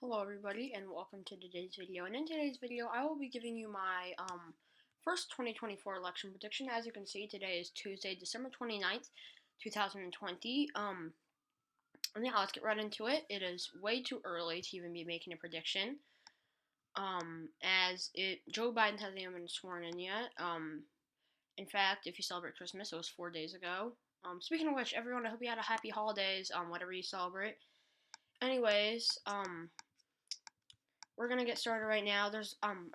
Hello everybody and welcome to today's video. And in today's video I will be giving you my first 2024 election prediction. As you can see, today is Tuesday, December 29th, 2020. And yeah, let's get right into it. It is way too early to even be making a prediction. Joe Biden hasn't even been sworn in yet. In fact, if you celebrate Christmas, it was 4 days ago. Speaking of which, everyone, I hope you had a happy holidays, whatever you celebrate. Anyways, we're gonna get started right now.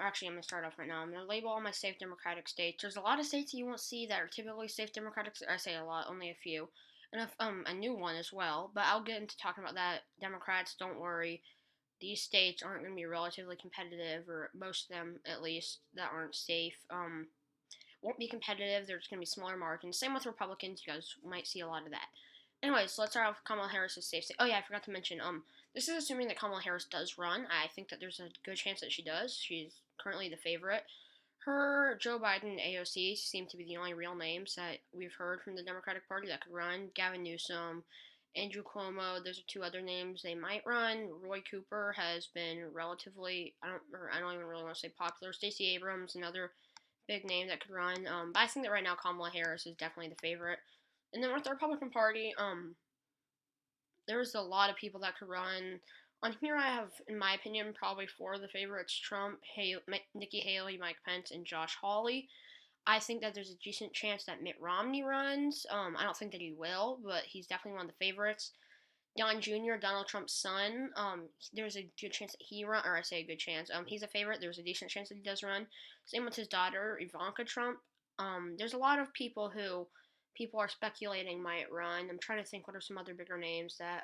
Actually, I'm gonna start off right now. I'm gonna label all my safe Democratic states. There's a lot of states that you won't see that are typically safe Democratic. I say a lot, only a few, and a new one as well. But I'll get into talking about that. Democrats, don't worry. These states aren't gonna be relatively competitive, or most of them, at least, that aren't safe. Won't be competitive. There's going to be smaller margins. Same with Republicans. You guys might see a lot of that. Anyways, so let's start off with Kamala Harris's safe state. Oh yeah, I forgot to mention. This is assuming that Kamala Harris does run. I think that there's a good chance that she does. She's currently the favorite. Her, Joe Biden, AOC seem to be the only real names that we've heard from the Democratic Party that could run. Gavin Newsom, Andrew Cuomo. Those are two other names they might run. Roy Cooper has been relatively. I don't even really want to say popular. Stacey Abrams, another big name that could run. But I think that right now Kamala Harris is definitely the favorite. And then with the Republican Party, there's a lot of people that could run. On here, I have, in my opinion, probably four of the favorites: Trump, Nikki Haley, Mike Pence, and Josh Hawley. I think that there's a decent chance that Mitt Romney runs. I don't think that he will, but he's definitely one of the favorites. Don Jr., Donald Trump's son, there's a good chance that he run, or I say a good chance. He's a favorite. There's a decent chance that he does run. Same with his daughter, Ivanka Trump. There's a lot of people who people are speculating might run. I'm trying to think what are some other bigger names that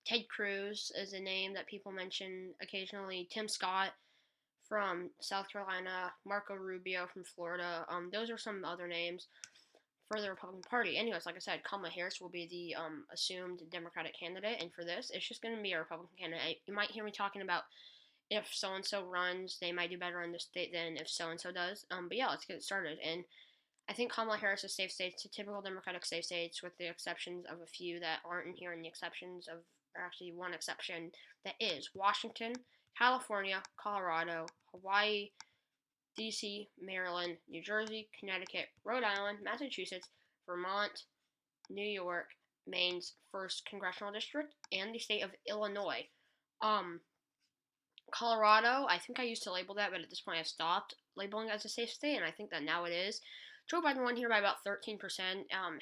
Ted Cruz is a name that people mention occasionally. Tim Scott from South Carolina, Marco Rubio from Florida. Those are some other names for the Republican Party. Anyways, like I said, Kamala Harris will be the assumed Democratic candidate, and for this, it's just going to be a Republican candidate. You might hear me talking about if so and so runs, they might do better in the state than if so and so does. But yeah, let's get started. And I think Kamala Harris's safe states are typical Democratic safe states, with the exceptions of a few that aren't in here, and the exceptions of, or actually one exception that is Washington, California, Colorado, Hawaii, DC, Maryland, New Jersey, Connecticut, Rhode Island, Massachusetts, Vermont, New York, Maine's 1st Congressional District, and the state of Illinois. Um, Colorado, I think I used to label that, but at this point I've stopped labeling it as a safe state, and I think that now it is. Joe Biden won here by about 13%.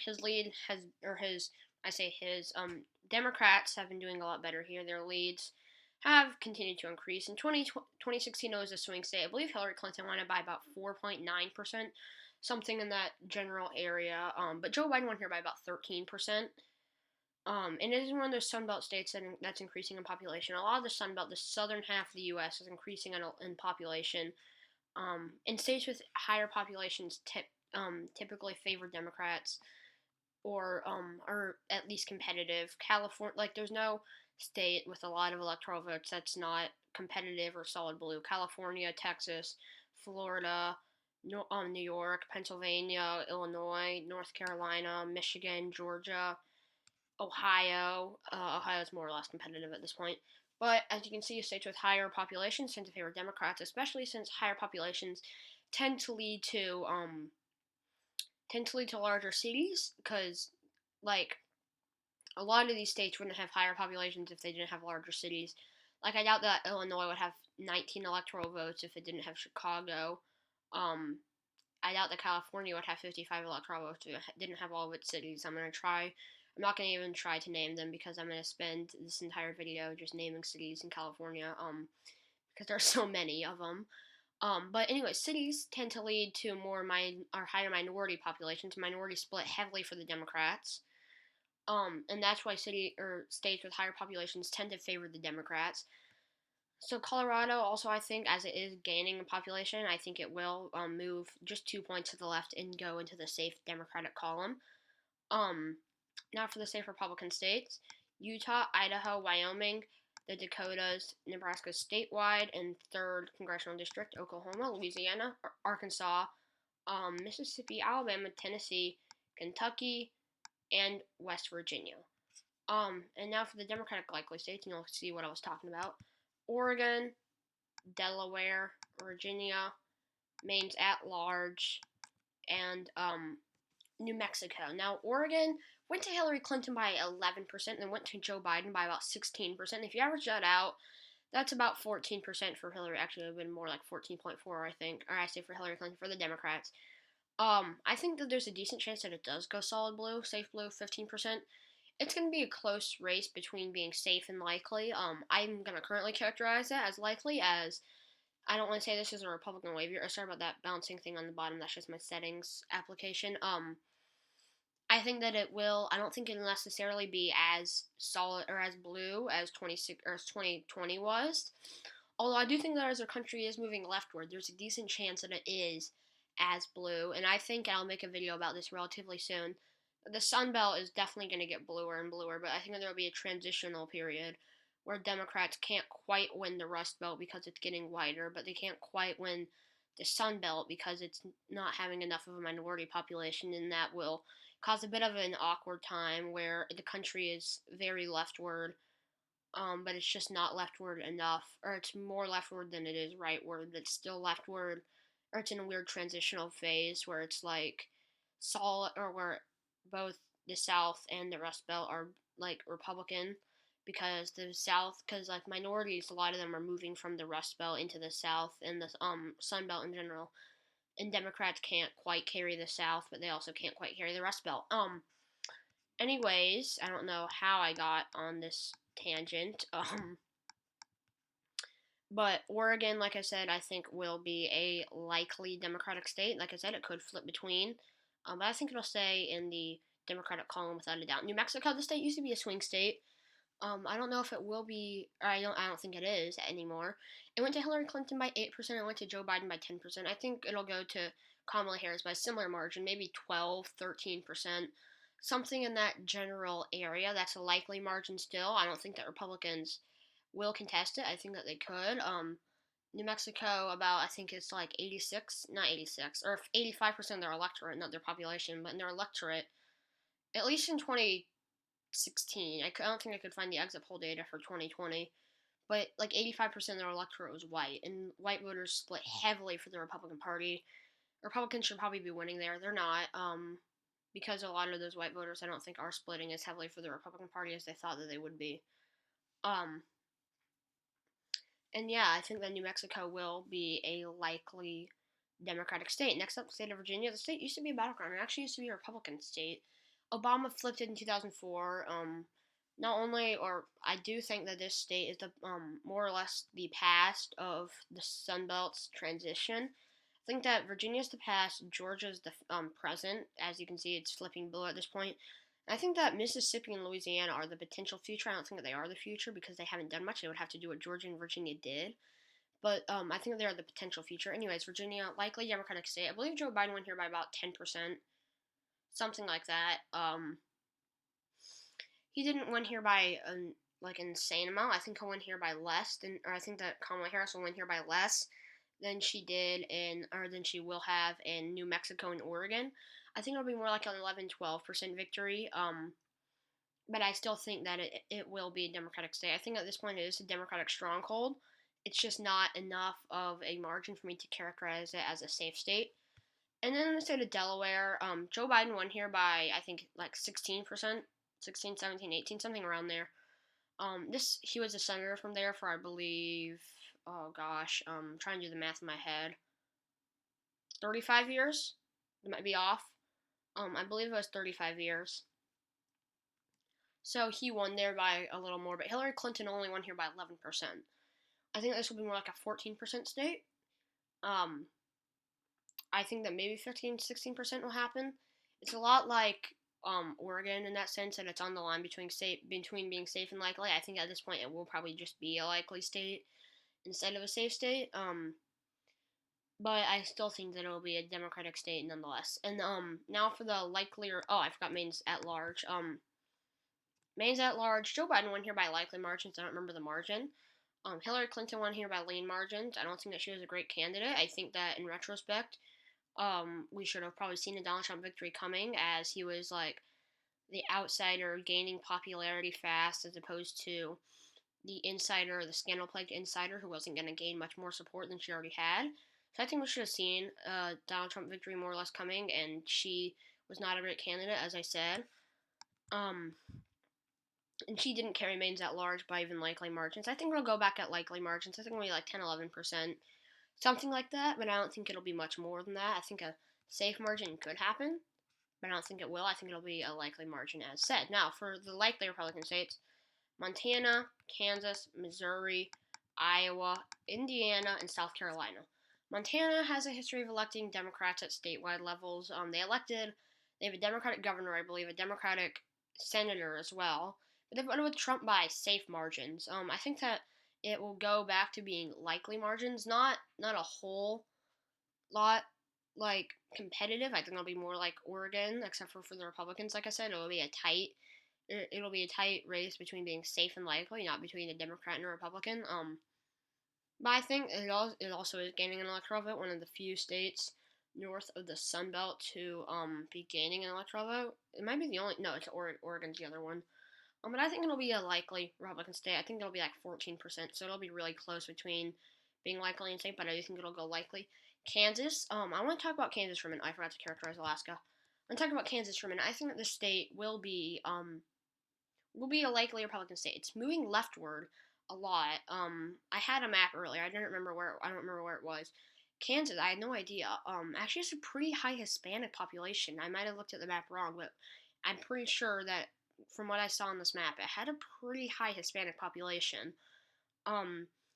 His lead has, or his, I say his, Democrats have been doing a lot better here. Their leads have continued to increase. In 2016, it was a swing state. I believe Hillary Clinton won it by about 4.9%, something in that general area. But Joe Biden won here by about 13%. And it is one of those Sunbelt states that's increasing in population. A lot of the Sunbelt, the southern half of the U.S., is increasing in population. And states with higher populations typically favor Democrats or are at least competitive. California, like there's no state with a lot of electoral votes that's not competitive or solid blue. California, Texas, Florida, New York, Pennsylvania, Illinois, North Carolina, Michigan, Georgia, Ohio. Ohio is more or less competitive at this point. But as you can see, states with higher populations tend to favor Democrats, especially since higher populations tend to lead to larger cities. Because like a lot of these states wouldn't have higher populations if they didn't have larger cities. Like I doubt that Illinois would have 19 electoral votes if it didn't have Chicago. Um, I doubt that California would have 55 electoral votes if it didn't have all of its cities. I'm not going to even try to name them because I'm going to spend this entire video just naming cities in California, because there are so many of them. But anyway, cities tend to lead to higher minority populations. Minorities split heavily for the Democrats. And that's why states with higher populations tend to favor the Democrats. So Colorado also, I think, as it is gaining in population, I think it will move just 2 points to the left and go into the safe Democratic column. Now for the safe Republican states: Utah, Idaho, Wyoming, the Dakotas, Nebraska statewide, and 3rd Congressional District, Oklahoma, Louisiana, Arkansas, Mississippi, Alabama, Tennessee, Kentucky, and West Virginia. And now for the Democratic likely states, and you'll see what I was talking about. Oregon, Delaware, Virginia, Maine's at large, and New Mexico. Now, Oregon went to Hillary Clinton by 11% and went to Joe Biden by about 16%. If you average that out, that's about 14% for Hillary. Actually, it would have been more like 14.4, I think. Or I say for Hillary Clinton, for the Democrats. I think that there's a decent chance that it does go solid blue, safe blue, 15%. It's going to be a close race between being safe and likely. I'm going to currently characterize it as likely, as I don't want to say this is a Republican waiver. Sorry about that bouncing thing on the bottom. That's just my settings application. I think that it will. I don't think it'll necessarily be as solid or as blue as 2020 was. Although I do think that as our country is moving leftward, there's a decent chance that it is as blue. And I think I'll make a video about this relatively soon. The Sun Belt is definitely going to get bluer and bluer, but I think there will be a transitional period where Democrats can't quite win the Rust Belt because it's getting whiter, but they can't quite win the Sun Belt because it's not having enough of a minority population, and that will cause a bit of an awkward time where the country is very leftward, but it's just not leftward enough, or it's more leftward than it is rightward. But it's still leftward, or it's in a weird transitional phase where it's like solid, or where both the South and the Rust Belt are like Republican, because the South, because like minorities, a lot of them are moving from the Rust Belt into the South and the Sun Belt in general, and Democrats can't quite carry the South, but they also can't quite carry the Rust Belt. Anyways, I don't know how I got on this tangent. But Oregon, like I said, I think will be a likely Democratic state. Like I said, it could flip between, but I think it'll stay in the Democratic column without a doubt. New Mexico, the state used to be a swing state. I don't know if it will be, or I don't think it is anymore. It went to Hillary Clinton by 8%. It went to Joe Biden by 10%. I think it'll go to Kamala Harris by a similar margin, maybe 12, 13%, something in that general area. That's a likely margin still. I don't think that Republicans will contest it. I think that they could. New Mexico, about, I think it's like 86, not 86, or 85% of their electorate, not their population, but in their electorate, at least in 2016. I don't think I could find the exit poll data for 2020, but like 85% of their electorate was white, and white voters split heavily for the Republican Party. Republicans should probably be winning there. They're not, because a lot of those white voters I don't think are splitting as heavily for the Republican Party as they thought that they would be. Um, and yeah, I think that New Mexico will be a likely Democratic state. Next up, the state of Virginia. The state used to be a battleground. It actually used to be a Republican state. Obama flipped it in 2004. Not only, or I do think that this state is the more or less the past of the Sun Belt's transition. I think that Virginia's the past, Georgia's the present. As you can see, it's flipping blue at this point. I think that Mississippi and Louisiana are the potential future. I don't think that they are the future because they haven't done much. They would have to do what Georgia and Virginia did. But I think they are the potential future. Anyways, Virginia, likely Democratic state. I believe Joe Biden went here by about 10%, something like that. He didn't win here by an insane amount. I think he went here by less than, or I think that Kamala Harris will win here by less than she did in, or than she will have in New Mexico and Oregon. I think it'll be more like an 11-12% victory. But I still think that it will be a Democratic state. I think at this point it is a Democratic stronghold. It's just not enough of a margin for me to characterize it as a safe state. And then in the state of Delaware, Joe Biden won here by, I think, like 16%, 16, 17, 18, something around there. He was a senator from there for, I believe, oh gosh, I'm trying to do the math in my head, 35 years? It might be off. I believe it was 35 years. So he won there by a little more, but Hillary Clinton only won here by 11%. I think this will be more like a 14% state. I think that maybe 15, 16% will happen. It's a lot like Oregon in that sense, and it's on the line between being safe and likely. I think at this point it will probably just be a likely state instead of a safe state. But I still think that it will be a Democratic state nonetheless. And now for the likelier. Oh, I forgot Maine's at large. Maine's at large. Joe Biden won here by likely margins. I don't remember the margin. Hillary Clinton won here by lean margins. I don't think that she was a great candidate. I think that in retrospect, we should have probably seen a Donald Trump victory coming, as he was like the outsider gaining popularity fast, as opposed to the insider, the scandal-plagued insider, who wasn't going to gain much more support than she already had. So I think we should have seen Donald Trump victory more or less coming, and she was not a great candidate, as I said. Um, and she didn't carry Maine's at large by even likely margins. I think it'll go back at likely margins. I think it'll be like 10, 11%, something like that, but I don't think it'll be much more than that. I think a safe margin could happen, but I don't think it will. I think it'll be a likely margin, as said. Now, for the likely Republican states, Montana, Kansas, Missouri, Iowa, Indiana, and South Carolina. Montana has a history of electing Democrats at statewide levels. They have a Democratic governor, I believe, a Democratic senator as well. But they've voted with Trump by safe margins. I think that it will go back to being likely margins, not a whole lot like competitive. I think it'll be more like Oregon, except for the Republicans. Like I said, it'll be a tight race between being safe and likely, not between a Democrat and a Republican. But I think it also is gaining an electoral vote. One of the few states north of the Sun Belt to be gaining an electoral vote. It might be the only. No, it's Oregon's the other one. But I think it'll be a likely Republican state. I think it'll be like 14%, so it'll be really close between being likely and safe. But I do think it'll go likely. Kansas. I want to talk about Kansas for a minute. I forgot to characterize Alaska. I'm talking about Kansas for a minute. I think that the state will be a likely Republican state. It's moving leftward a lot. I had a map earlier. I don't remember where it was. Kansas, I had no idea. Actually, it's a pretty high Hispanic population. I might have looked at the map wrong, but I'm pretty sure that from what I saw on this map, it had a pretty high Hispanic population.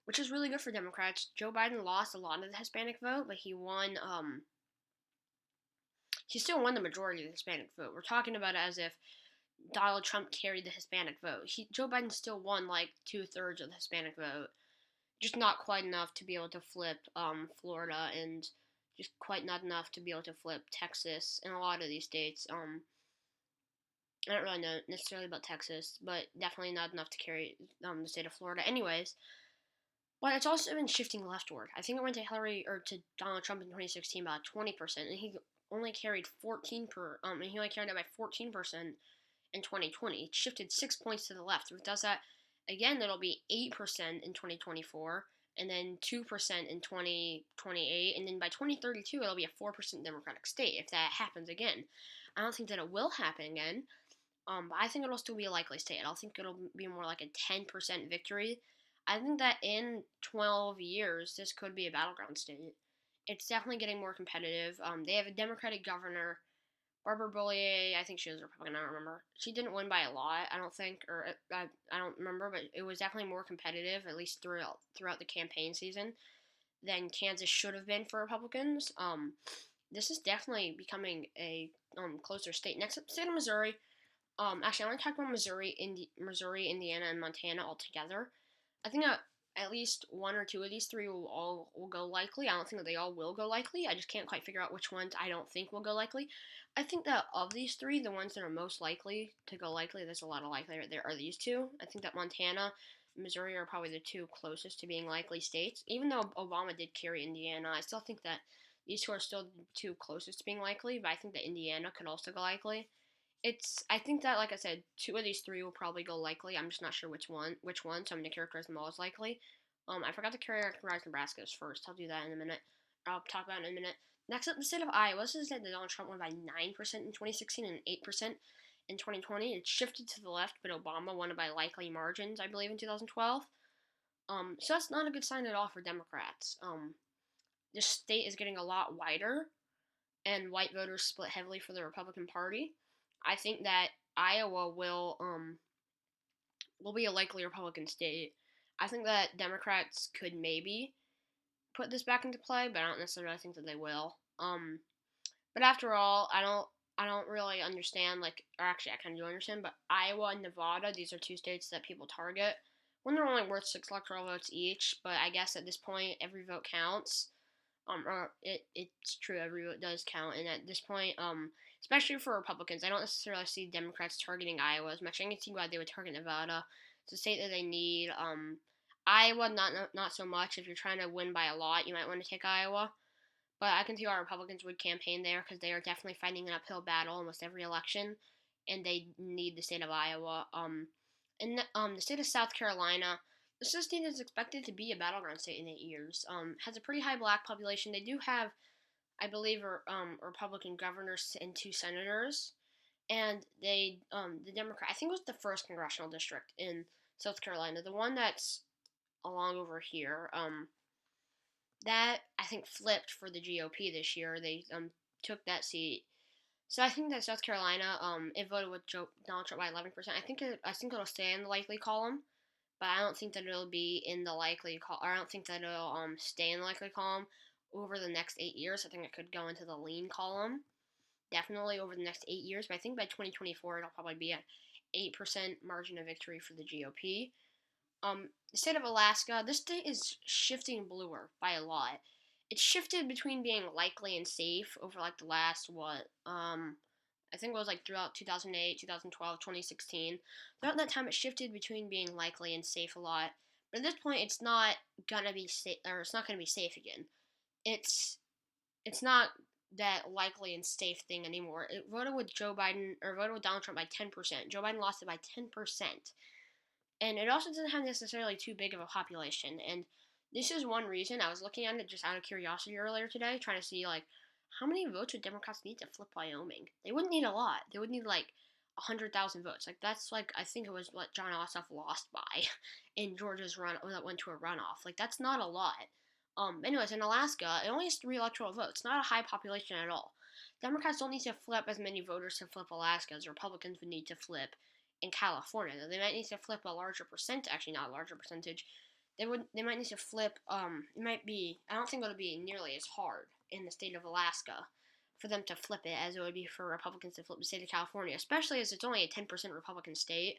Which is really good for Democrats. Joe Biden lost a lot of the Hispanic vote, but he won. He still won the majority of the Hispanic vote. We're talking about it as if Donald Trump carried the Hispanic vote. Joe Biden still won like 2/3 of the Hispanic vote, just not quite enough to be able to flip Florida, and just quite not enough to be able to flip Texas and a lot of these states. I don't really know necessarily about Texas, but definitely not enough to carry the state of Florida. Anyways, but it's also been shifting leftward. I think it went to Donald Trump in 2016 about 20%, and he only carried 14%. In 2020. It shifted 6 points to the left. If it does that again, it'll be 8% in 2024, and then 2% in 2028, and then by 2032, it'll be a 4% Democratic state if that happens again. I don't think that it will happen again, but I think it'll still be a likely state. I don't think it'll be more like a 10% victory. I think that in 12 years, this could be a battleground state. It's definitely getting more competitive. They have a Democratic governor. Barbara Bollier, I think she was a Republican. I don't remember. She didn't win by a lot, I don't think, or I don't remember, but it was definitely more competitive, at least throughout the campaign season, than Kansas should have been for Republicans. This is definitely becoming a closer state. Next up, the state of Missouri. Actually, I want to talk about Missouri, Indiana, and Montana all together. I think at least one or two of these three will go likely. I don't think that they all will go likely. I just can't quite figure out which ones I don't think will go likely. I think that of these three, the ones that are most likely to go likely, there's a lot of likely there are these two. I think that Montana, Missouri are probably the two closest to being likely states. Even though Obama did carry Indiana, I still think that these two are still the two closest to being likely. But I think that Indiana could also go likely. I think that, like I said, two of these three will probably go likely. I'm just not sure which one. So I'm gonna characterize them all as likely. I forgot to characterize Nebraska's first. I'll do that in a minute. I'll talk about it in a minute. Next up, the state of Iowa. This is that Donald Trump won by 9% in 2016 and 8% in 2020. It shifted to the left, but Obama won it by likely margins, I believe, in 2012. So that's not a good sign at all for Democrats. This state is getting a lot wider, and white voters split heavily for the Republican Party. I think that Iowa will be a likely Republican state. I think that Democrats could maybe put this back into play, but I don't necessarily think that they will. But after all, I don't really understand, like, or actually I kind of do understand, but Iowa and Nevada, these are two states that people target. When they're only worth 6 electoral votes each, but I guess at this point every vote counts. Or it's true, every vote does count, and at this point, especially for Republicans, I don't necessarily see Democrats targeting Iowa as much. I can see why they would target Nevada. It's a state that they need. Iowa, not so much. If you're trying to win by a lot, you might want to take Iowa. But I can see why Republicans would campaign there because they are definitely fighting an uphill battle almost every election, and they need the state of Iowa. And the state of South Carolina. This state is expected to be a battleground state in 8 years. Has a pretty high black population. They do have, I believe, Republican governors and 2 senators, and the Democrat. I think it was the first congressional district in South Carolina, the one that's along over here. That I think flipped for the GOP this year. They took that seat. So I think that South Carolina it voted with Donald Trump by 11%. I think it'll stay in the likely column, but I don't think that it'll be in the likely column. I don't think that it'll stay in the likely column over the next 8 years. I think it could go into the lean column definitely over the next 8 years. But I think by 2024 it'll probably be at 8% margin of victory for the GOP. The state of Alaska, this state is shifting bluer by a lot. It's shifted between being likely and safe over like the last I think it was like throughout 2008, 2012, 2016. Throughout that time, it shifted between being likely and safe a lot. But at this point, it's not gonna be safe, or it's not gonna be safe again. It's it's not that likely and safe thing anymore. It voted with Joe Biden or voted with Donald Trump by 10%. Joe Biden lost it by 10%. And it also doesn't have necessarily too big of a population. And this is one reason I was looking at it just out of curiosity earlier today, trying to see like how many votes would Democrats need to flip Wyoming? They wouldn't need a lot. They would need like 100,000 votes. Like that's like I think it was what John Ossoff lost by in Georgia's run that went to a runoff. Like that's not a lot. Anyways, in Alaska, it only has 3 electoral votes. Not a high population at all. Democrats don't need to flip as many voters to flip Alaska as Republicans would need to flip in California. They might need to flip a larger percent. Actually, not a larger percentage. They might need to flip. It might be. I don't think it'll be nearly as hard in the state of Alaska for them to flip it as it would be for Republicans to flip the state of California, especially as it's only a 10% Republican state.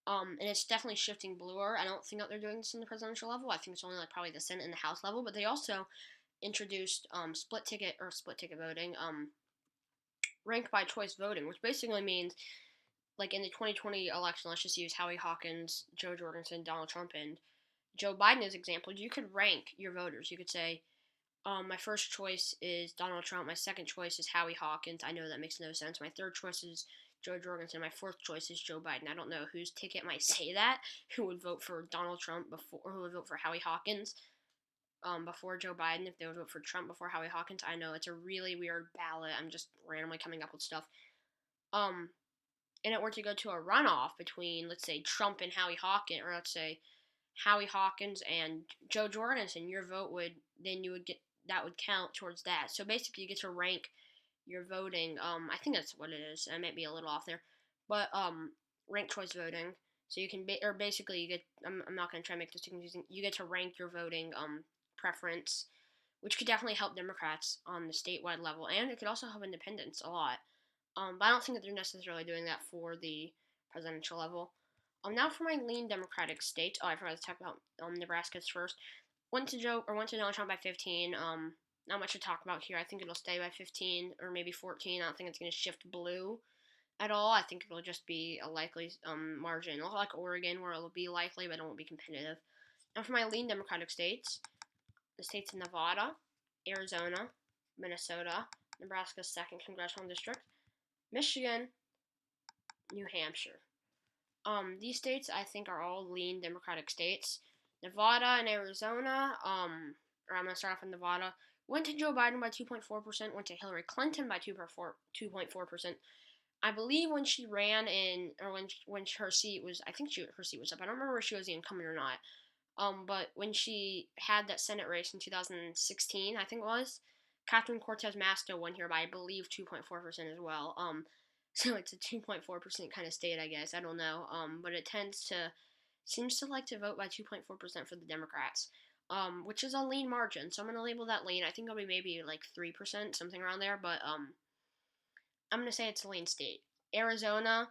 And it's definitely shifting bluer. I don't think that they're doing this in the presidential level. I think it's only like probably the Senate and the House level. But they also introduced split ticket voting, ranked by choice voting, which basically means like in the 2020 election, let's just use Howie Hawkins, Joe Jorgensen, Donald Trump, and Joe Biden as examples. You could rank your voters. You could say, my first choice is Donald Trump. My second choice is Howie Hawkins. I know that makes no sense. My third choice is Joe Jorgensen. My fourth choice is Joe Biden. I don't know whose ticket might say that. Who would vote for Donald Trump before, or who would vote for Howie Hawkins before Joe Biden? If they would vote for Trump before Howie Hawkins, I know it's a really weird ballot. I'm just randomly coming up with stuff. Um, and it were to go to a runoff between, let's say, Trump and Howie Hawkins, or let's say Howie Hawkins and Joe Jorgensen, your vote would then you would get that would count towards that. So basically, you get to rank your voting. I think that's what it is. I might be a little off there, but rank choice voting. So you can or basically you get. I'm not gonna try to make this too confusing. You get to rank your voting preference, which could definitely help Democrats on the statewide level, and it could also help independents a lot. But I don't think that they're necessarily doing that for the presidential level. Now for my lean Democratic states. Oh, I forgot to talk about Nebraska's first. Went to Donald Trump by 15. Not much to talk about here. I think it'll stay by 15 or maybe 14. I don't think it's going to shift blue at all. I think it'll just be a likely margin. It'll like Oregon, where it'll be likely, but it won't be competitive. Now for my lean Democratic states, the states of Nevada, Arizona, Minnesota, Nebraska's second congressional district, Michigan, New Hampshire. These states I think are all lean Democratic states. Nevada and Arizona, or I'm gonna start off in Nevada. Went to Joe Biden by 2.4%. Went to Hillary Clinton by 2.4%. I believe when she ran in, or when her seat was, I think her seat was up. I don't remember if she was the incumbent or not. But when she had that Senate race in 2016, I think it was, Catherine Cortez Masto won here by I believe 2.4% as well. So it's a 2.4% kind of state, I guess. I don't know. But it seems to like to vote by 2.4% for the Democrats, which is a lean margin. So I'm going to label that lean. I think it'll be maybe like 3%, something around there. But I'm going to say it's a lean state. Arizona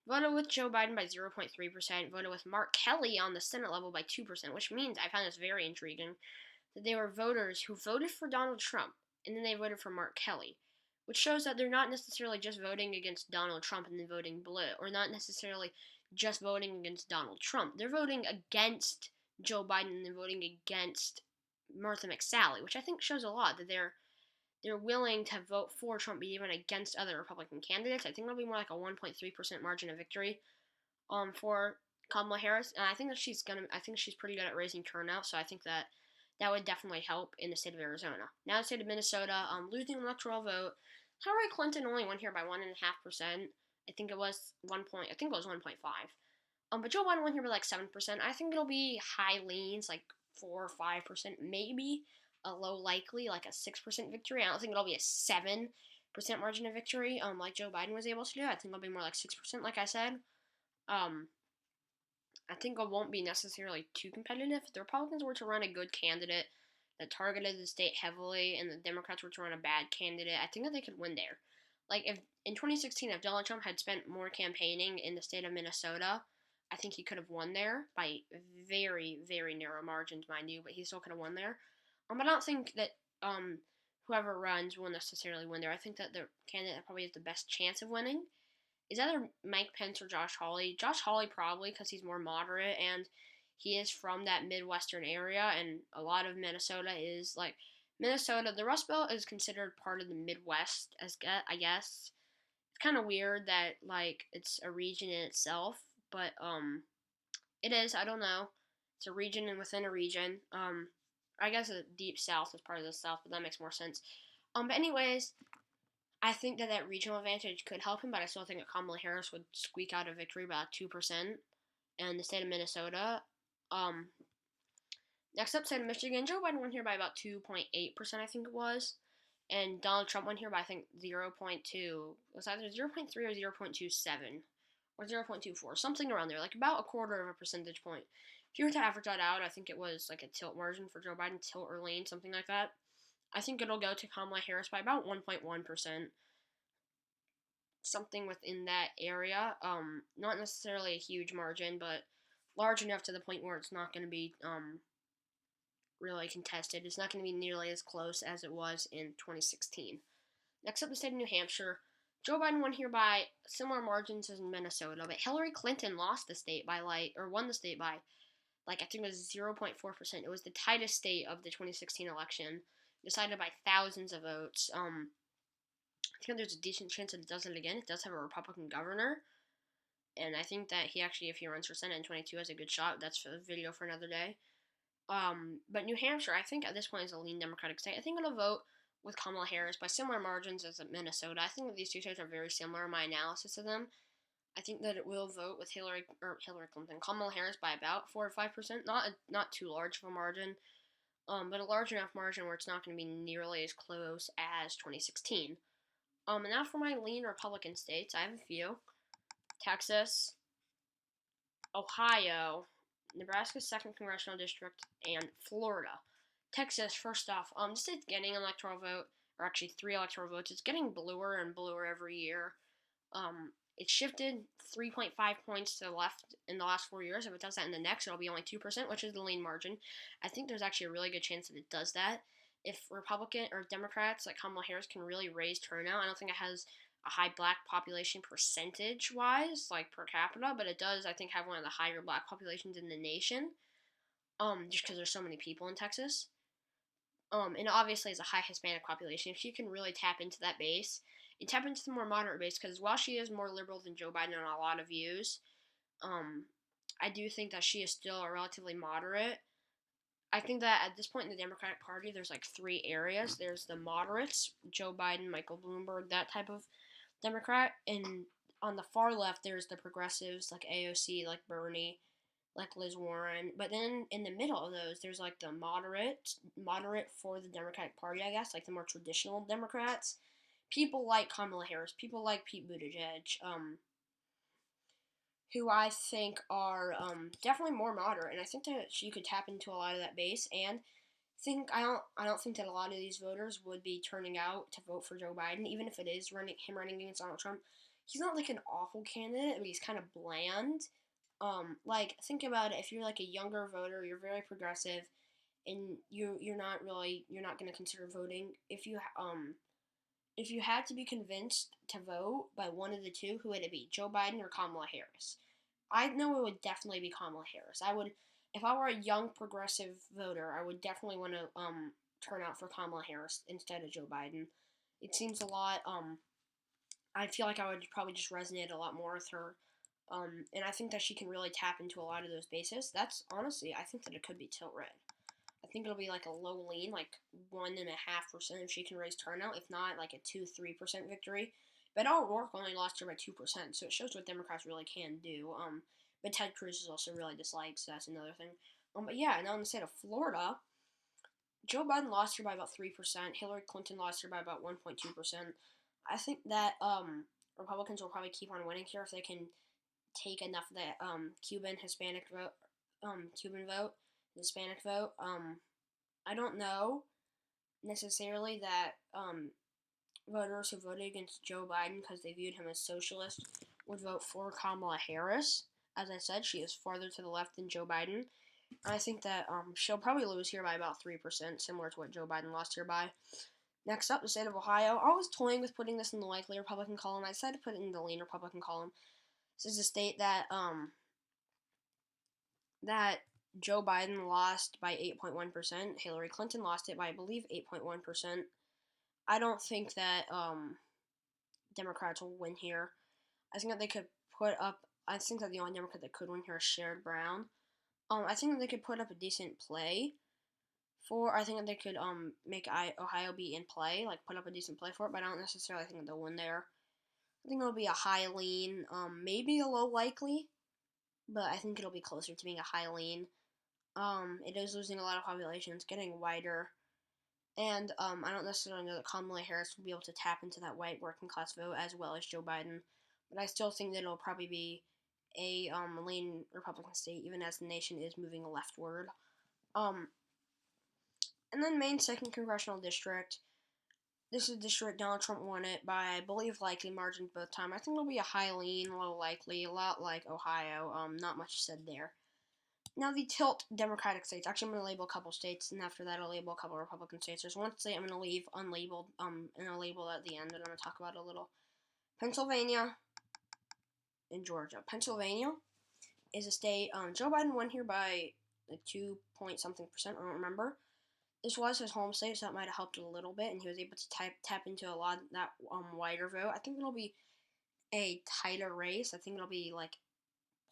voted with Joe Biden by 0.3%, voted with Mark Kelly on the Senate level by 2%, which means I find this very intriguing that they were voters who voted for Donald Trump and then they voted for Mark Kelly, which shows that they're not necessarily just voting against Donald Trump and then voting blue, or not necessarily just voting against Donald Trump. They're voting against Joe Biden and then voting against Martha McSally, which I think shows a lot that they're willing to vote for Trump, but even against other Republican candidates. I think it'll be more like a 1.3% margin of victory for Kamala Harris, and I think she's pretty good at raising turnout, so I think that that would definitely help in the state of Arizona. Now, the state of Minnesota, losing an electoral vote. Hillary Clinton only won here by 1.5%. I think it was 1 point. I think it was 1.5. But Joe Biden won here by like 7%. I think it'll be high leans, like 4 or 5%, maybe a low likely, like a 6% victory. I don't think it'll be a 7% margin of victory, like Joe Biden was able to do. I think it'll be more like 6%, like I said. Um, I think it won't be necessarily too competitive. If the Republicans were to run a good candidate that targeted the state heavily, and the Democrats were to run a bad candidate, I think that they could win there. Like if in 2016, if Donald Trump had spent more campaigning in the state of Minnesota, I think he could have won there by very, very narrow margins, mind you, but he still could have won there. I don't think that whoever runs will necessarily win there. I think that the candidate that probably has the best chance of winning is either Mike Pence or Josh Hawley. Josh Hawley probably because he's more moderate and he is from that Midwestern area, and a lot of Minnesota is like Minnesota. The Rust Belt is considered part of the Midwest, as I guess. It's kind of weird that like it's a region in itself, but it is. I don't know. It's a region and within a region. I guess the Deep South is part of the South, but that makes more sense. But anyways, I think that that regional advantage could help him, but I still think that Kamala Harris would squeak out a victory by 2%. And the state of Minnesota. Um, Next up, state of Michigan. Joe Biden won here by about 2.8%, I think it was. And Donald Trump won here by, I think, 0.2. It was either 0.3 or 0.27 or 0.24, something around there, like about a quarter of a percentage point. If you were to average that out, I think it was like a tilt margin for Joe Biden, tilt or lean, something like that. I think it'll go to Kamala Harris by about 1.1%, something within that area. Not necessarily a huge margin, but large enough to the point where it's not going to be really contested. It's not going to be nearly as close as it was in 2016. Next up, the state of New Hampshire. Joe Biden won here by similar margins as in Minnesota, but Hillary Clinton lost the state by won the state by I think it was 0.4%. It was the tightest state of the 2016 election, decided by thousands of votes. I think there's a decent chance that it does it again. It does have a Republican governor, and I think that he actually, if he runs for Senate in 22, has a good shot. That's a video for another day. But New Hampshire, I think at this point is a lean Democratic state. I think it'll vote with Kamala Harris by similar margins as Minnesota. I think that these two states are very similar in my analysis of them. I think that it will vote with Hillary Clinton, Kamala Harris by about 4 or 5%. Not too large of a margin, but a large enough margin where it's not going to be nearly as close as 2016. And now for my lean Republican states, I have a few: Texas, Ohio, Nebraska's 2nd Congressional District, and Florida. Texas, first off, the state's getting an electoral vote, or actually 3 electoral votes. It's getting bluer and bluer every year. It shifted 3.5 points to the left in the last 4 years. If it does that in the next, it'll be only 2%, which is the lean margin. I think there's actually a really good chance that it does that. If Republican or Democrats like Kamala Harris can really raise turnout, I don't think it has a high black population percentage wise, like per capita, but it does, I think, have one of the higher black populations in the nation. Just because there's so many people in Texas. And obviously it's a high Hispanic population. If she can really tap into that base and tap into the more moderate base, because while she is more liberal than Joe Biden on a lot of views, I do think that she is still a relatively moderate. I think that at this point in the Democratic Party, there's like 3 areas. There's the moderates, Joe Biden, Michael Bloomberg, that type of Democrat, and on the far left, there's the progressives like AOC, like Bernie, like Liz Warren. But then in the middle of those, there's like the moderate for the Democratic Party, I guess, like the more traditional Democrats. People like Kamala Harris, people like Pete Buttigieg, who I think are definitely more moderate, and I think that she could tap into a lot of that base. And I don't think that a lot of these voters would be turning out to vote for Joe Biden, even if it is running against Donald Trump. He's not like an awful candidate, but he's kind of bland. Like think about it. If you're like a younger voter, you're very progressive, and you're not going to consider voting. If you had to be convinced to vote by one of the two, who would it be, Joe Biden or Kamala Harris? I know it would definitely be Kamala Harris. If I were a young progressive voter, I would definitely want to turn out for Kamala Harris instead of Joe Biden. It seems a lot. I feel like I would probably just resonate a lot more with her. And I think that she can really tap into a lot of those bases. That's honestly, I think that it could be tilt red. I think it'll be like a low lean, like 1.5% if she can raise turnout. If not, like a 2-3% victory. But O'Rourke only lost her by 2%, so it shows what Democrats really can do. But Ted Cruz is also really disliked, so that's another thing. But yeah, now in the state of Florida, Joe Biden lost her by about 3%. Hillary Clinton lost her by about 1.2%. I think that Republicans will probably keep on winning here if they can take enough of that Cuban Hispanic vote, Cuban vote, Hispanic vote. I don't know necessarily that voters who voted against Joe Biden because they viewed him as socialist would vote for Kamala Harris. As I said, she is farther to the left than Joe Biden. I think that she'll probably lose here by about 3%, similar to what Joe Biden lost here by. Next up, the state of Ohio. I was toying with putting this in the likely Republican column. I decided to put it in the lean Republican column. This is a state that that Joe Biden lost by 8.1%. Hillary Clinton lost it by, I believe, 8.1%. I don't think that Democrats will win here. I think that they could put up. I think that the only Democrat that could win here is Sherrod Brown. I think that they could put up a decent play for. I think that they could make Ohio be in play, like put up a decent play for it. But I don't necessarily think that they'll win there. I think it'll be a high lean, maybe a low likely, but I think it'll be closer to being a high lean. It is losing a lot of population. It's getting wider. And I don't necessarily know that Kamala Harris will be able to tap into that white working class vote as well as Joe Biden. But I still think that it'll probably be a lean Republican state, even as the nation is moving leftward. And then Maine 2nd Congressional District. This is a district Donald Trump won it by, I believe, likely margins both times. I think it'll be a high lean, low likely, a lot like Ohio. Not much said there. Now the tilt Democratic states. Actually, I'm going to label a couple states, and after that I'll label a couple Republican states. There's one state I'm going to leave unlabeled, and I'll label at the end, and I'm going to talk about it a little. Pennsylvania and Georgia. Pennsylvania is a state, Joe Biden won here by like 2 point something percent, I don't remember. This was his home state, so that might have helped a little bit, and he was able to tap into a lot of that wider vote. I think it'll be a tighter race. I think it'll be like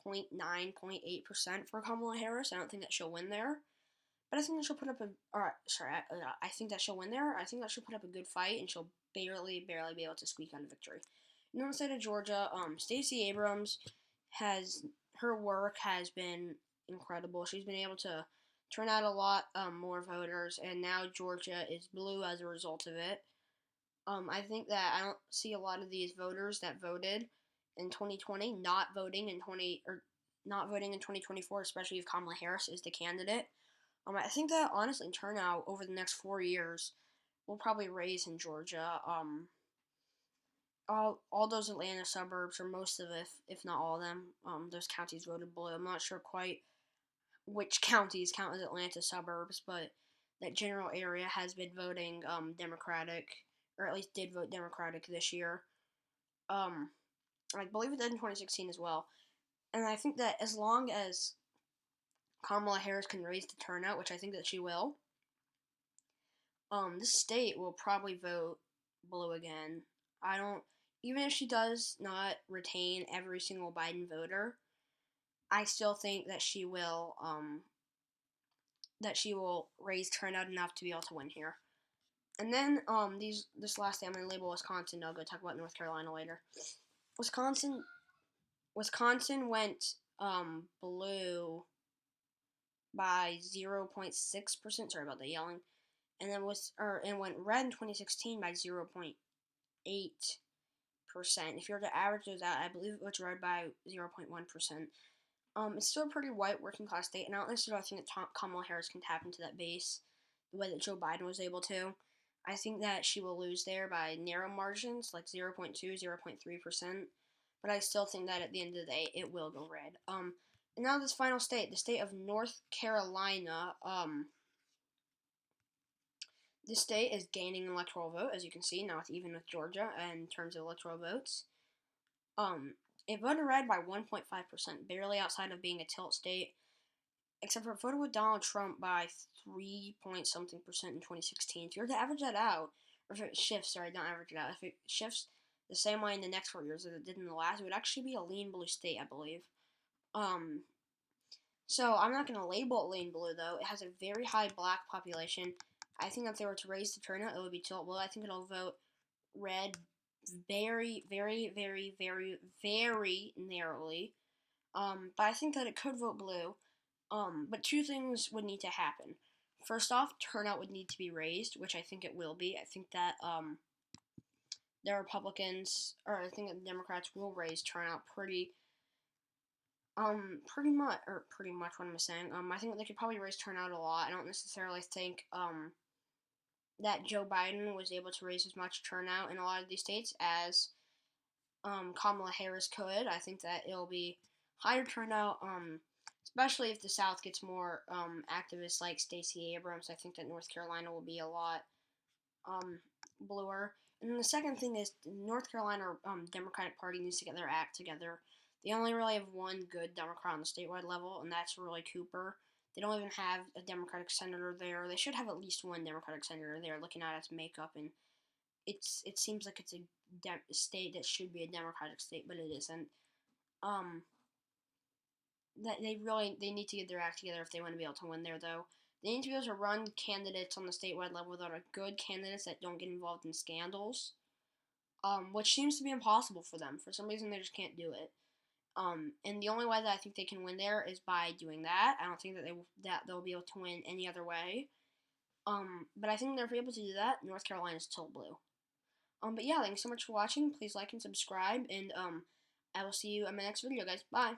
0.9, 0.8% for Kamala Harris. I don't think that she'll win there. But I think that she'll put up I think that she'll win there. I think that she'll put up a good fight, and she'll barely be able to squeak out a victory. And on the side of Georgia, Stacey Abrams her work has been incredible. She's been able to turn out a lot more voters, and now Georgia is blue as a result of it. I think that I don't see a lot of these voters that voted in 2020 not voting in 2024, especially if Kamala Harris is the candidate. I think that honestly turnout over the next 4 years will probably raise in Georgia. All those Atlanta suburbs, or most of it, if not all of them, those counties voted blue. I'm not sure quite which counties count as Atlanta suburbs, but that general area has been voting Democratic, or at least did vote Democratic this year. I believe it did in 2016 as well. And I think that as long as Kamala Harris can raise the turnout, which I think that she will, this state will probably vote blue again. Even if she does not retain every single Biden voter, I still think that she will raise turnout enough to be able to win here. And then this last day I'm gonna label Wisconsin. I'll go talk about North Carolina later. Wisconsin went blue by 0.6%. Sorry about the yelling. And then went red in 2016 by 0.8%. If you were to average those out, I believe it was red by 0.1%. It's still a pretty white working class state, and I don't necessarily think that Kamala Harris can tap into that base the way that Joe Biden was able to. I think that she will lose there by narrow margins, like 0.2, 0.3%. But I still think that at the end of the day, it will go red. And now this final state, the state of North Carolina. This state is gaining an electoral vote, as you can see. Now it's even with Georgia in terms of electoral votes. It voted red by 1.5%, barely outside of being a tilt state, except for it voted with Donald Trump by 3 point something percent in 2016. If you were to average that out, or if it shifts, sorry, not average it out, if it shifts the same way in the next 4 years as it did in the last, it would actually be a lean blue state, I believe. Um, so I'm not going to label it lean blue, though. It has a very high black population. I think if they were to raise the turnout, it would be tilt blue. I think it'll vote red very, very, very, very, very narrowly. But I think that it could vote blue. But two things would need to happen. First off, turnout would need to be raised, which I think it will be. I think that the Republicans, or I think the Democrats will raise turnout pretty much what I'm saying. I think they could probably raise turnout a lot. I don't necessarily think that Joe Biden was able to raise as much turnout in a lot of these states as Kamala Harris could. I think that it'll be higher turnout, especially if the South gets more activists like Stacey Abrams. I think that North Carolina will be a lot bluer. And then the second thing is the North Carolina Democratic Party needs to get their act together. They only really have one good Democrat on the statewide level, and that's Roy Cooper. They don't even have a Democratic senator there. They should have at least one Democratic senator there. Looking at its makeup, and it seems like it's a state that should be a Democratic state, but it isn't. Um, that they need to get their act together if they want to be able to win there, though. They need to be able to run candidates on the statewide level that are good candidates that don't get involved in scandals, which seems to be impossible for them. For some reason, they just can't do it. And the only way that I think they can win there is by doing that. I don't think that they'll be able to win any other way. But I think they're able to do that. North Carolina's still blue. But yeah, thanks so much for watching. Please like and subscribe, and I will see you in my next video, guys. Bye.